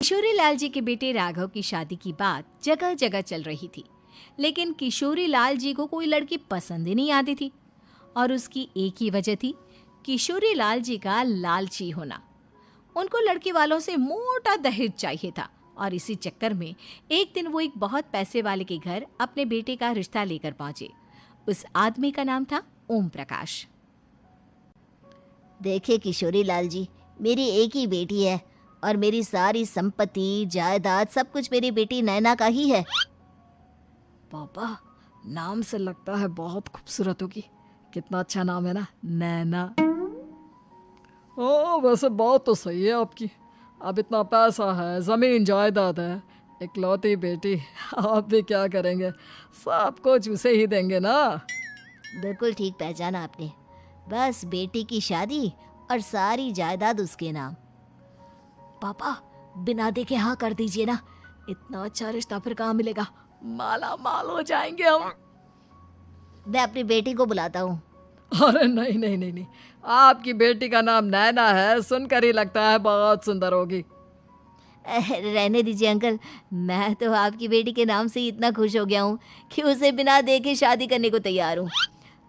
किशोरी लाल जी के बेटे राघव की शादी की बात जगह जगह चल रही थी, लेकिन किशोरी लाल जी को कोई लड़की पसंद ही नहीं आती थी। और उसकी एक ही वजह थी, किशोरी लाल जी का लालची होना। उनको लड़की वालों से मोटा दहेज चाहिए था और इसी चक्कर में एक दिन वो एक बहुत पैसे वाले के घर अपने बेटे का रिश्ता लेकर पहुंचे। उस आदमी का नाम था ओम प्रकाश। देखिए किशोरी लाल जी, मेरी एक ही बेटी है और मेरी सारी संपत्ति जायदाद सब कुछ मेरी बेटी नैना का ही है। पापा, नाम से लगता है बहुत खूबसूरत होगी। कितना अच्छा नाम है ना, नैना। ओ, वैसे बात तो सही है आपकी। अब इतना पैसा है, जमीन जायदाद है, इकलौती बेटी, आप भी क्या करेंगे? सब कुछ उसे ही देंगे ना। बिल्कुल ठीक पहचाना आपने। बस बेटी की शादी और सारी जायदाद उसके नाम। पापा, बिना देखे हाँ कर दीजिए ना। इतना अच्छा रिश्ता फिर कहाँ मिलेगा? माला माल हो जाएंगे हम। मैं अपनी बेटी को बुलाता हूँ। अरे नहीं नहीं नहीं नहीं, आपकी बेटी का नाम नैना है, सुनकर ही लगता है बहुत सुंदर होगी। रहने दीजिए अंकल, मैं तो आपकी बेटी के नाम से ही इतना खुश हो गया हूँ कि उसे बिना देखे शादी करने को तैयार हूँ।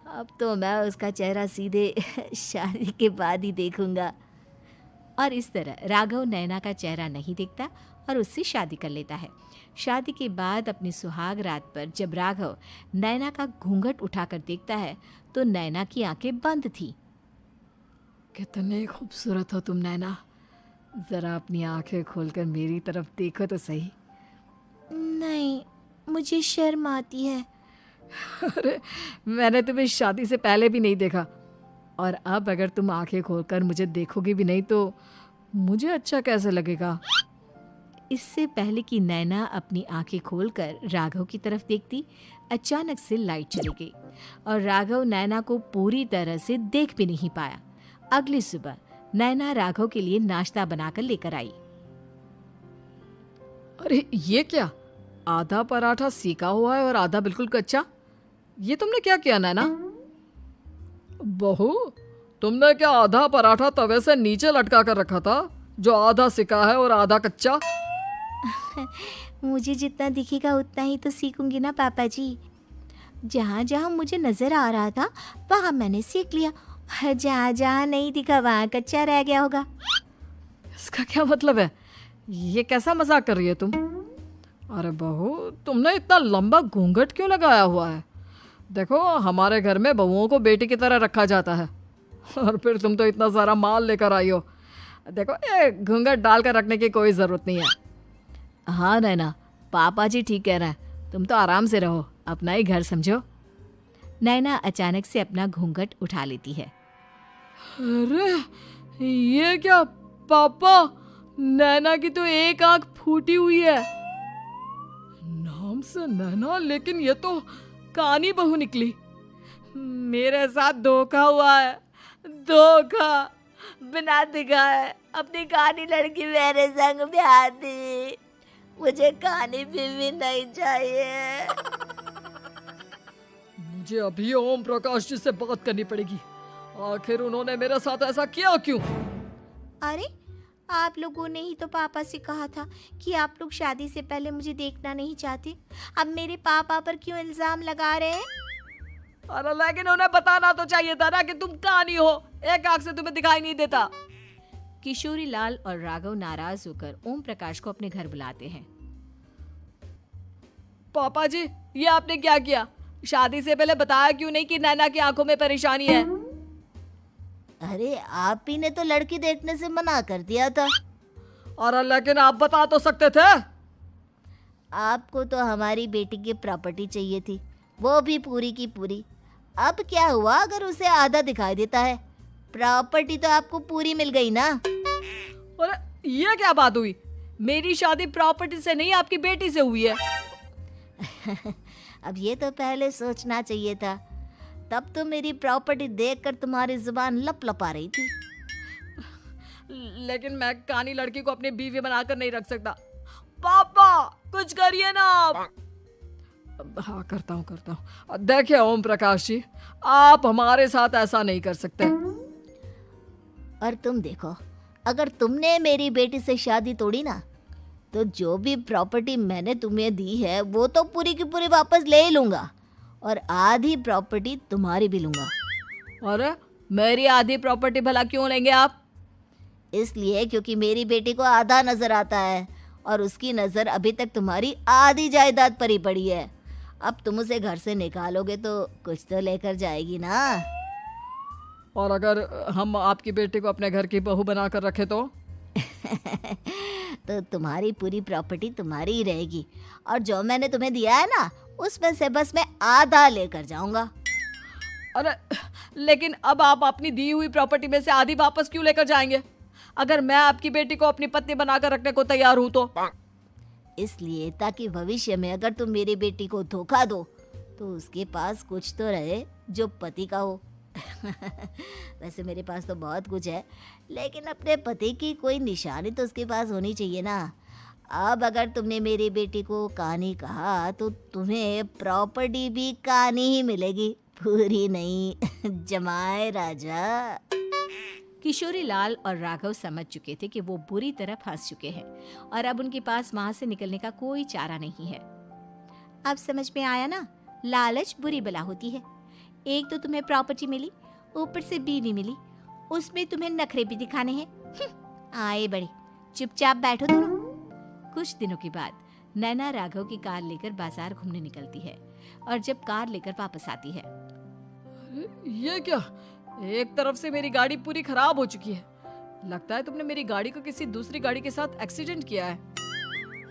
अब तो मैं उसका चेहरा सीधे शादी के बाद ही देखूंगा। और इस तरह राघव नैना का चेहरा नहीं देखता और उससे शादी कर लेता है। शादी के बाद अपनी सुहाग रात पर जब राघव नैना का घूंघट उठाकर देखता है तो नैना की आंखें बंद थी। कितने खूबसूरत हो तुम नैना, जरा अपनी आंखें खोलकर मेरी तरफ देखो तो सही। नहीं, मुझे शर्म आती है। अरे, मैंने तुम्हें शादी से पहले भी नहीं देखा, और अब अगर तुम आंखें खोलकर मुझे देखोगी भी नहीं तो मुझे अच्छा कैसे लगेगा? इससे पहले कि नैना अपनी आंखें खोलकर राघव की तरफ देखती, अचानक से लाइट चली गई और राघव नैना को पूरी तरह से देख भी नहीं पाया। अगली सुबह नैना राघव के लिए नाश्ता बनाकर लेकर आई। अरे ये क्या, आधा पराठा सेका हुआ है और आधा बिल्कुल कच्चा। ये तुमने क्या किया नैना? बहू, तुमने क्या आधा पराठा तवे से नीचे लटका कर रखा था, जो आधा सेका है और आधा कच्चा? मुझे जितना दिखेगा उतना ही तो सीखूंगी ना पापा जी। जहाँ जहाँ मुझे नजर आ रहा था वहाँ मैंने सीख लिया, जहाँ जहाँ नहीं दिखा वहाँ कच्चा रह गया होगा। इसका क्या मतलब है? ये कैसा मजाक कर रही है तुम? अरे बहू, तुमने इतना लंबा घूंघट क्यों लगाया हुआ है? देखो, हमारे घर में बहुओं को बेटी की तरह रखा जाता है, और फिर तुम तो इतना सारा माल लेकर आई हो। देखो, ये घूंघट डालकर रखने की कोई ज़रूरत नहीं है। हाँ नैना, पापा जी ठीक कह रहे हैं, तुम तो आराम से रहो, अपना ही घर समझो। नैना अचानक से अपना घूंघट उठा लेती है। अरे ये क्या पापा, नैना की तो एक आंख फूटी हुई है। नाम से नैना, लेकिन ये तो कानी बहू निकली। मेरे साथ धोखा हुआ है, धोखा। बिना दिखाए अपनी कानी लड़की मेरे संग ब्याह दी। मुझे कानी बीवी नहीं चाहिए। मुझे अभी ओम प्रकाश जी से बात करनी पड़ेगी। आखिर उन्होंने मेरे साथ ऐसा किया क्यों? अरे, आप लोगों ने ही तो पापा से कहा था कि आप लोग शादी से पहले मुझे देखना नहीं चाहते। अब मेरे पापा पर क्यों इल्जाम लगा रहे हैं? अरे लेकिन उन्हें बताना तो चाहिए था ना कि तुम कानी हो, एक आंख से तुम्हें दिखाई नहीं देता। किशोरी लाल और राघव नाराज होकर ओम प्रकाश को अपने घर बुलाते हैं। पापा जी, ये आपने क्या किया? शादी से पहले बताया क्यों नहीं कि नैना की आंखों में परेशानी है? अरे, आप ही ने तो लड़की देखने से मना कर दिया था। और लेकिन आप बता तो सकते थे। आपको तो हमारी बेटी की प्रॉपर्टी चाहिए थी, वो भी पूरी की पूरी। अब क्या हुआ अगर उसे आधा दिखाई देता है? प्रॉपर्टी तो आपको पूरी मिल गई ना। अरे ये क्या बात हुई? मेरी शादी प्रॉपर्टी से नहीं, आपकी बेटी से हुई है। अब ये तो पहले सोचना चाहिए था, तब तो मेरी प्रॉपर्टी देखकर तुम्हारी जुबान लप लपा रही थी। लेकिन मैं कानी लड़की को अपनी बीवी बनाकर नहीं रख सकता। पापा, कुछ करिए ना आप। हाँ, करता हूँ। देखिए ओम प्रकाश जी, आप हमारे साथ ऐसा नहीं कर सकते। और तुम देखो, अगर तुमने मेरी बेटी से शादी तोड़ी ना तो जो भी प्रॉपर्टी मैंने तुम्हें दी है वो तो पूरी की पूरी वापस ले ही लूँगा, और आधी प्रॉपर्टी तुम्हारी भी लूँगा। अरे मेरी आधी प्रॉपर्टी भला क्यों लेंगे आप? इसलिए क्योंकि मेरी बेटी को आधा नजर आता है और उसकी नज़र अभी तक तुम्हारी आधी जायदाद पर ही पड़ी है। अब तुम उसे घर से निकालोगे तो कुछ तो लेकर जाएगी ना। और अगर हम आपकी बेटी को अपने घर की बहू बना कर रखे तो? तो तुम्हारी पूरी प्रॉपर्टी तुम्हारी ही रहेगी, और जो मैंने तुम्हें दिया है ना उसमें से बस मैं आधा लेकर जाऊंगा। अरे लेकिन अब आप अपनी दी हुई प्रॉपर्टी में से आधी वापस क्यों लेकर जाएंगे? अगर मैं आपकी बेटी को अपनी पत्नी बनाकर रखने को तैयार हूं तो? इसलिए ताकि भविष्य में अगर तुम मेरी बेटी को धोखा दो तो उसके पास कुछ तो रहे जो पति का हो। वैसे मेरे पास तो बहुत कुछ है, लेकिन अपने पति की कोई निशानी तो उसके पास होनी चाहिए ना। अब अगर तुमने मेरी बेटी को कहानी कहा तो तुम्हें प्रॉपर्टी भी कहानी ही मिलेगी, पूरी नहीं। जमाए राजा। किशोरी लाल और राघव समझ चुके थे कि वो बुरी तरह फंस चुके हैं और अब उनके पास वहां से निकलने का कोई चारा नहीं है। अब समझ में आया ना, लालच बुरी बला होती है। एक तो तुम्हें प्रॉपर्टी मिली, ऊपर से बीवी मिली, उसमें तुम्हें नखरे भी दिखाने हैं। आए बड़े, चुपचाप बैठो दोनों। कुछ दिनों के बाद नैना राघव की कार लेकर बाजार घूमने निकलती है और जब कार लेकर वापस आती है, ये क्या? एक तरफ से मेरी गाड़ी पूरी खराब हो चुकी है। लगता है तुमने मेरी गाड़ी को किसी दूसरी गाड़ी के साथ एक्सीडेंट किया है।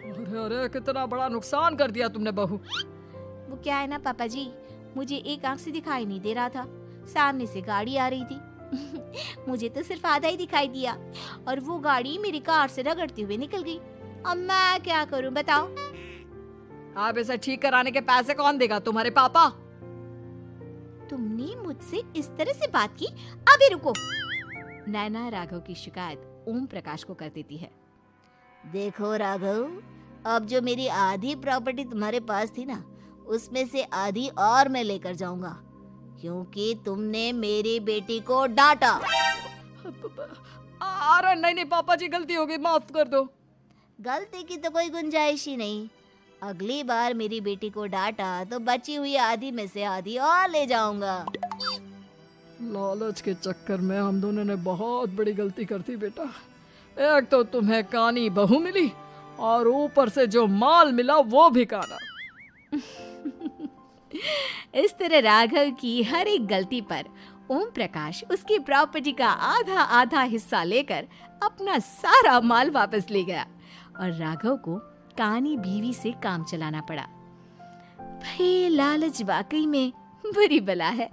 अरे अरे कितना बड़ा नुकसान कर दिया तुमने बहू। वो क्या है ना पापा जी, मुझे एक आंख से दिखाई नहीं दे रहा था, सामने से गाड़ी आ रही थी। मुझे तो सिर्फ आधा ही दिखाई दिया और वो गाड़ी मेरी कार से रगड़ते हुए निकल गई। अब मैं क्या करूं बताओ? आप इसे ठीक कराने के पैसे कौन देगा? तुम्हारे पापा? तुमने मुझसे इस तरह से बात की? अभी रुको। नैना राघव की शिकायत ओम प्रकाश को कर देती है। देखो राघव, अब जो मेरी आधी प्रॉपर्टी तुम्हारे पास थी ना उसमें से आधी और मैं लेकर जाऊंगा, क्योंकि तुमने मेरी बेटी को डांटा। अरे नहीं नहीं पापा जी, गलती हो गई, माफ कर दो। गलती की तो कोई गुंजाइश ही नहीं। अगली बार मेरी बेटी को डांटा तो बची हुई आधी में से आधी और ले जाऊंगा। लालच के चक्कर में हम दोनों ने बहुत बड़ी गलती कर दी बेटा। एक तो तुम्हें कानी बहू मिली और ऊपर से जो माल मिला वो भी काना। इस तरह राघव की हर एक गलती पर ओम प्रकाश उसकी प्रॉपर्टी का आधा आधा हिस्सा लेकर अपना सारा माल वापस ले गया और राघव को कानी बीवी से काम चलाना पड़ा। भाई लालच वाकई में बुरी बला है।